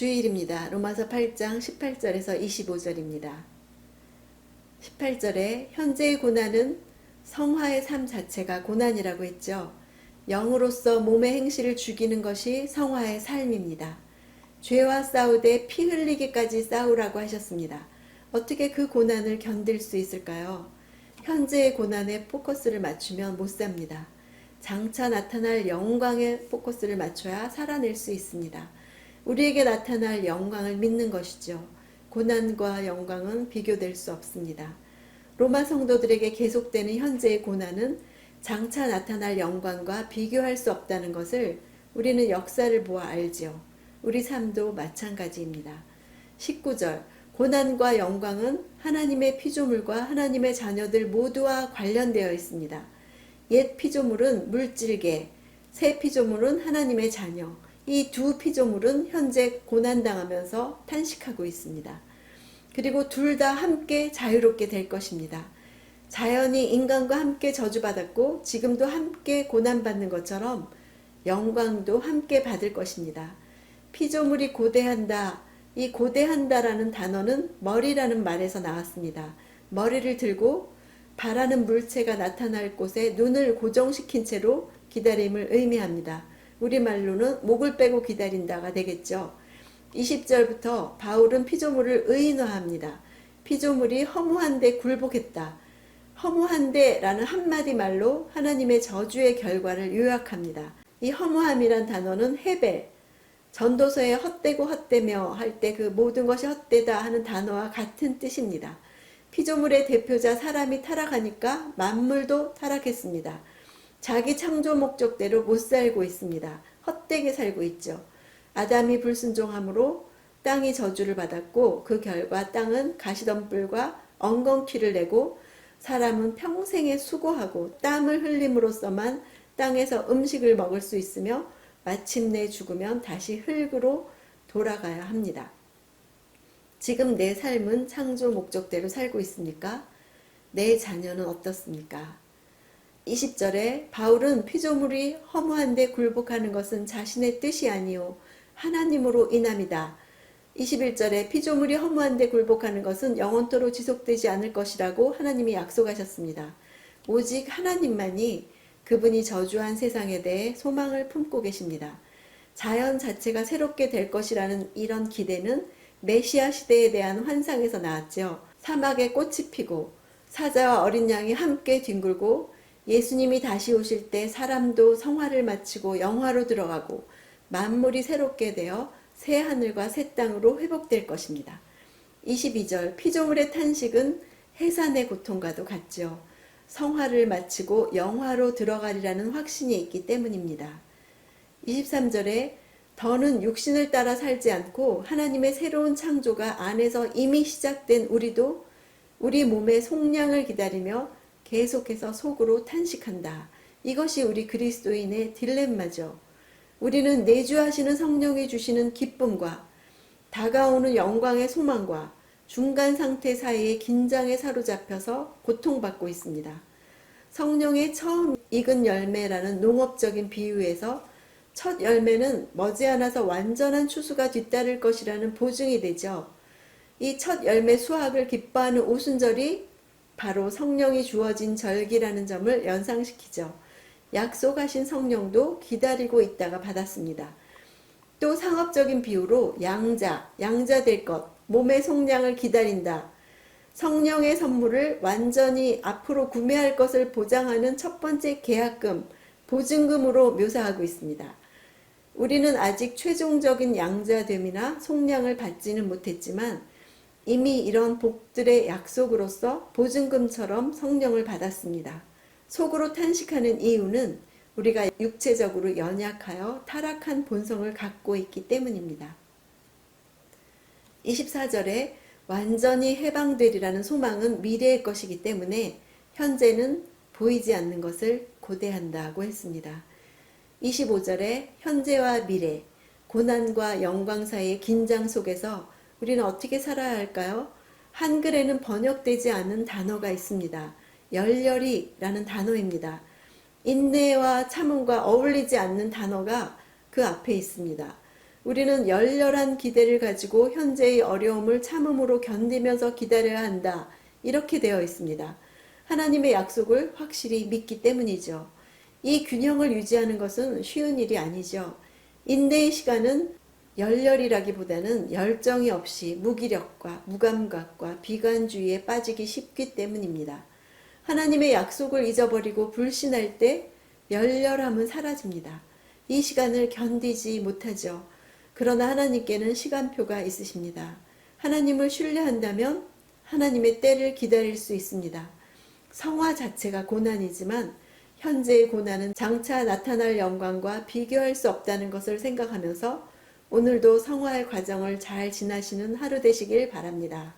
주일입니다. 로마서 8장 18절에서 25절입니다. 18절에 현재의 고난은 성화의 삶 자체가 고난이라고 했죠. 영으로서 몸의 행실을 죽이는 것이 성화의 삶입니다. 죄와 싸우되 피 흘리기까지 싸우라고 하셨습니다. 어떻게 그 고난을 견딜 수 있을까요? 현재의 고난에 포커스를 맞추면 못 삽니다. 장차 나타날 영광에 포커스를 맞춰야 살아낼 수 있습니다. 우리에게 나타날 영광을 믿는 것이죠. 고난과 영광은 비교될 수 없습니다. 로마 성도들에게 계속되는 현재의 고난은 장차 나타날 영광과 비교할 수 없다는 것을 우리는 역사를 보아 알지요. 우리 삶도 마찬가지입니다. 19절 고난과 영광은 하나님의 피조물과 하나님의 자녀들 모두와 관련되어 있습니다. 옛 피조물은 물질계, 새 피조물은 하나님의 자녀. 이 두 피조물은 현재 고난당하면서 탄식하고 있습니다. 그리고 둘 다 함께 자유롭게 될 것입니다. 자연이 인간과 함께 저주받았고 지금도 함께 고난받는 것처럼 영광도 함께 받을 것입니다. 피조물이 고대한다. 이 고대한다라는 단어는 머리라는 말에서 나왔습니다. 머리를 들고 바라는 물체가 나타날 곳에 눈을 고정시킨 채로 기다림을 의미합니다. 우리말로는 목을 빼고 기다린다가 되겠죠. 20절부터 바울은 피조물을 의인화합니다. 피조물이 허무한데 굴복했다. 허무한데 라는 한마디 말로 하나님의 저주의 결과를 요약합니다. 이 허무함이란 단어는 헤벨, 전도서에 헛되고 헛되며 할 때 그 모든 것이 헛되다 하는 단어와 같은 뜻입니다. 피조물의 대표자 사람이 타락하니까 만물도 타락했습니다. 자기 창조 목적대로 못 살고 있습니다. 헛되게 살고 있죠. 아담이 불순종함으로 땅이 저주를 받았고 그 결과 땅은 가시덤불과 엉겅퀴를 내고 사람은 평생에 수고하고 땀을 흘림으로써만 땅에서 음식을 먹을 수 있으며 마침내 죽으면 다시 흙으로 돌아가야 합니다. 지금 내 삶은 창조 목적대로 살고 있습니까? 내 자녀는 어떻습니까? 20절에 바울은 피조물이 허무한데 굴복하는 것은 자신의 뜻이 아니요 하나님으로 인함이다. 21절에 피조물이 허무한데 굴복하는 것은 영원토록 지속되지 않을 것이라고 하나님이 약속하셨습니다. 오직 하나님만이 그분이 저주한 세상에 대해 소망을 품고 계십니다. 자연 자체가 새롭게 될 것이라는 이런 기대는 메시아 시대에 대한 환상에서 나왔죠. 사막에 꽃이 피고 사자와 어린 양이 함께 뒹굴고 예수님이 다시 오실 때 사람도 성화를 마치고 영화로 들어가고 만물이 새롭게 되어 새 하늘과 새 땅으로 회복될 것입니다. 22절 피조물의 탄식은 해산의 고통과도 같죠. 성화를 마치고 영화로 들어가리라는 확신이 있기 때문입니다. 23절에 더는 육신을 따라 살지 않고 하나님의 새로운 창조가 안에서 이미 시작된 우리도 우리 몸의 속량을 기다리며 계속해서 속으로 탄식한다. 이것이 우리 그리스도인의 딜레마죠. 우리는 내주하시는 성령이 주시는 기쁨과 다가오는 영광의 소망과 중간 상태 사이의 긴장에 사로잡혀서 고통받고 있습니다. 성령의 처음 익은 열매라는 농업적인 비유에서 첫 열매는 머지않아서 완전한 추수가 뒤따를 것이라는 보증이 되죠. 이 첫 열매 수확을 기뻐하는 오순절이 바로 성령이 주어진 절기라는 점을 연상시키죠. 약속하신 성령도 기다리고 있다가 받았습니다. 또 상업적인 비유로 양자 될 것, 몸의 속량을 기다린다. 성령의 선물을 완전히 앞으로 구매할 것을 보장하는 첫 번째 계약금, 보증금으로 묘사하고 있습니다. 우리는 아직 최종적인 양자됨이나 속량을 받지는 못했지만 이미 이런 복들의 약속으로서 보증금처럼 성령을 받았습니다. 속으로 탄식하는 이유는 우리가 육체적으로 연약하여 타락한 본성을 갖고 있기 때문입니다. 24절에 완전히 해방되리라는 소망은 미래의 것이기 때문에 현재는 보이지 않는 것을 고대한다고 했습니다. 25절에 현재와 미래, 고난과 영광 사이의 긴장 속에서 우리는 어떻게 살아야 할까요? 한글에는 번역되지 않은 단어가 있습니다. 열렬히라는 단어입니다. 인내와 참음과 어울리지 않는 단어가 그 앞에 있습니다. 우리는 열렬한 기대를 가지고 현재의 어려움을 참음으로 견디면서 기다려야 한다. 이렇게 되어 있습니다. 하나님의 약속을 확실히 믿기 때문이죠. 이 균형을 유지하는 것은 쉬운 일이 아니죠. 인내의 시간은 열렬이라기보다는 열정이 없이 무기력과 무감각과 비관주의에 빠지기 쉽기 때문입니다. 하나님의 약속을 잊어버리고 불신할 때 열렬함은 사라집니다. 이 시간을 견디지 못하죠. 그러나 하나님께는 시간표가 있으십니다. 하나님을 신뢰한다면 하나님의 때를 기다릴 수 있습니다. 성화 자체가 고난이지만 현재의 고난은 장차 나타날 영광과 비교할 수 없다는 것을 생각하면서 오늘도 성화의 과정을 잘 지나시는 하루 되시길 바랍니다.